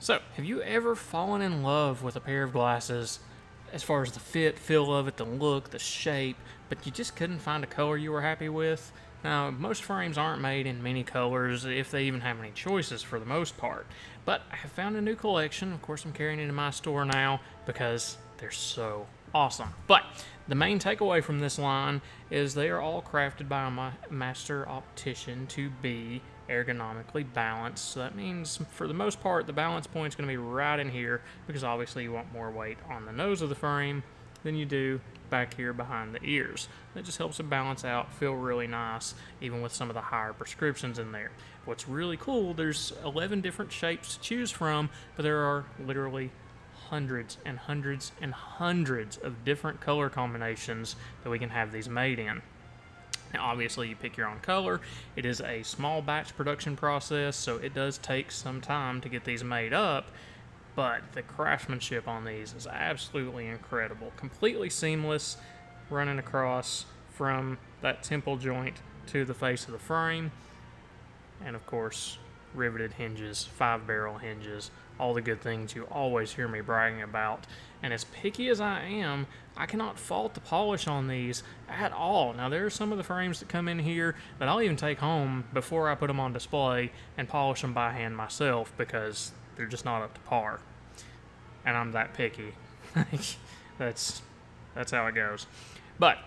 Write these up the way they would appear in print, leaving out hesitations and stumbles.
So, have you ever fallen in love with a pair of glasses as far as the fit, feel of it, the look, the shape, but you just couldn't find a color you were happy with? Now, most frames aren't made in many colors, if they even have any choices for the most part. But I have found a new collection. Of course, I'm carrying it in my store now because they're so awesome. But the main takeaway from this line is they are all crafted by a master optician to be ergonomically balanced. So that means for the most part the balance point is going to be right in here, because obviously you want more weight on the nose of the frame than you do back here behind the ears. That just helps it balance out, feel really nice, even with some of the higher prescriptions in there. What's really cool, there's 11 different shapes to choose from, but there are literally hundreds and hundreds and hundreds of different color combinations that we can have these made in. Now, obviously, you pick your own color. It is a small batch production process, so it does take some time to get these made up, but the craftsmanship on these is absolutely incredible. Completely seamless, running across from that temple joint to the face of the frame, and of course, riveted hinges, 5-barrel hinges, all the good things you always hear me bragging about. And as picky as I am, I cannot fault the polish on these at all. Now, there are some of the frames that come in here that I'll even take home before I put them on display and polish them by hand myself, because they're just not up to par. And I'm that picky. that's how it goes. But,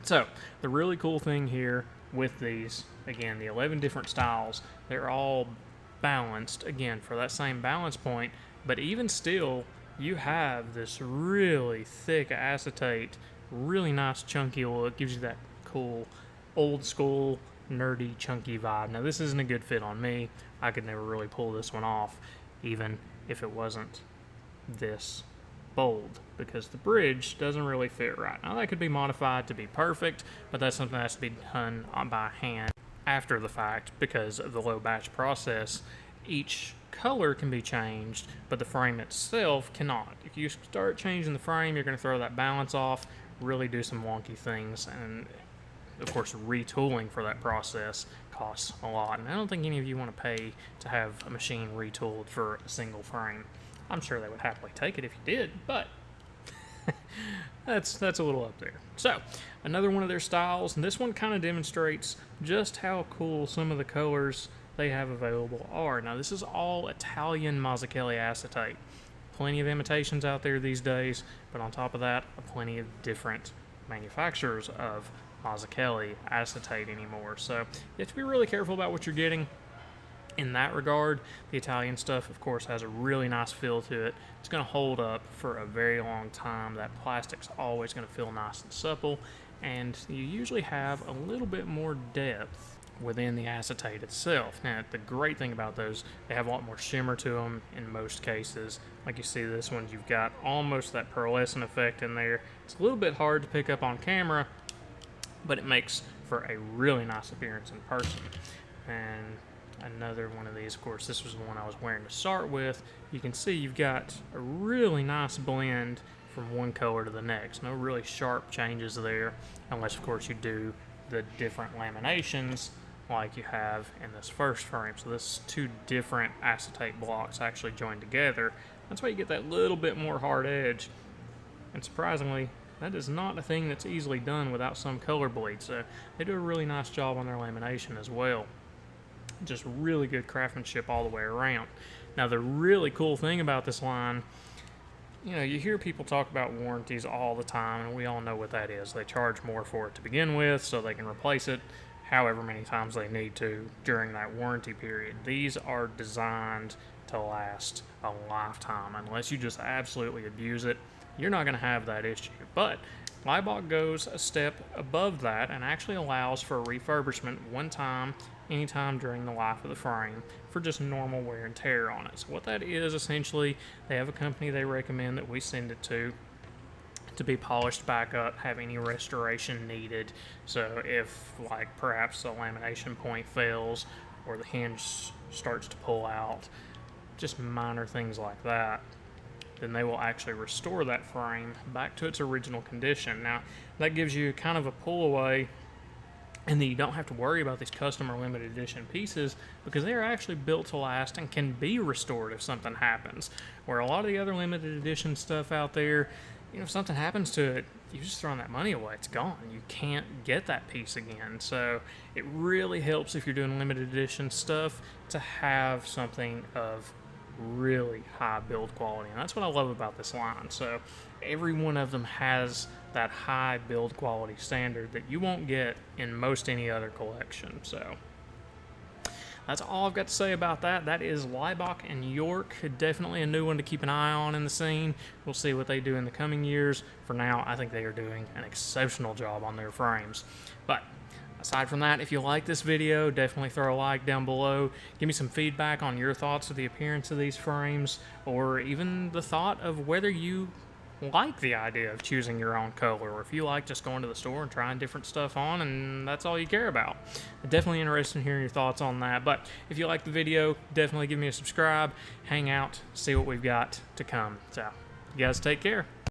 so, the really cool thing here with these, again, the 11 different styles, they're all balanced, again, for that same balance point, but even still, you have this really thick acetate, really nice chunky look, gives you that cool, old school, nerdy, chunky vibe. Now, this isn't a good fit on me. I could never really pull this one off, even if it wasn't this bold, because the bridge doesn't really fit right. Now, that could be modified to be perfect, but that's something that has to be done by hand after the fact, because of the low batch process. Each color can be changed, but the frame itself cannot. If you start changing the frame, you're going to throw that balance off, really do some wonky things, and of course retooling for that process costs a lot, and I don't think any of you want to pay to have a machine retooled for a single frame. I'm sure they would happily take it if you did, but that's a little up there. So, another one of their styles, and this one kind of demonstrates just how cool some of the colors they have available are. Now, this is all Italian Mazzucchelli acetate. Plenty of imitations out there these days, but on top of that, plenty of different manufacturers of Mazzucchelli acetate anymore. So, you have to be really careful about what you're getting. In that regard, the Italian stuff, of course, has a really nice feel to it. It's going to hold up for a very long time. That plastic's always going to feel nice and supple, and you usually have a little bit more depth within the acetate itself. Now, the great thing about those, they have a lot more shimmer to them in most cases. Like you see this one, you've got almost that pearlescent effect in there. It's a little bit hard to pick up on camera, but it makes for a really nice appearance in person. And another one of these, of course, this was the one I was wearing to start with. You can see you've got a really nice blend from one color to the next. No really sharp changes there, unless, of course, you do the different laminations like you have in this first frame. So this is two different acetate blocks actually joined together. That's why you get that little bit more hard edge. And surprisingly, that is not a thing that's easily done without some color bleed. So they do a really nice job on their lamination as well. Just really good craftsmanship all the way around. Now, the really cool thing about this line, you hear people talk about warranties all the time, and we all know what that is. They charge more for it to begin with so they can replace it however many times they need to during that warranty period. These are designed to last a lifetime. Unless you just absolutely abuse it, you're not going to have that issue. But Leibach goes a step above that and actually allows for refurbishment one time, anytime during the life of the frame, for just normal wear and tear on it. So what that is, essentially, they have a company they recommend that we send it to be polished back up, have any restoration needed. So if, like, perhaps the lamination point fails or the hinge starts to pull out, just minor things like that, then they will actually restore that frame back to its original condition. Now, that gives you kind of a pull away and then you don't have to worry about these custom or limited edition pieces because they're actually built to last and can be restored if something happens. Where a lot of the other limited edition stuff out there, if something happens to it, you're just throwing that money away. It's gone. You can't get that piece again. So it really helps if you're doing limited edition stuff to have something of really high build quality, and that's what I love about this line. So every one of them has that high build quality standard that you won't get in most any other collection. So that's all I've got to say about that. That is Leibach and York. Definitely a new one to keep an eye on in the scene. We'll see what they do in the coming years. For now, I think they are doing an exceptional job on their frames. But aside from that, if you like this video, definitely throw a like down below. Give me some feedback on your thoughts of the appearance of these frames, or even the thought of whether you like the idea of choosing your own color, or if you like just going to the store and trying different stuff on and that's all you care about. I'm definitely interested in hearing your thoughts on that. But if you like the video, definitely give me a subscribe, hang out, see what we've got to come. So you guys take care.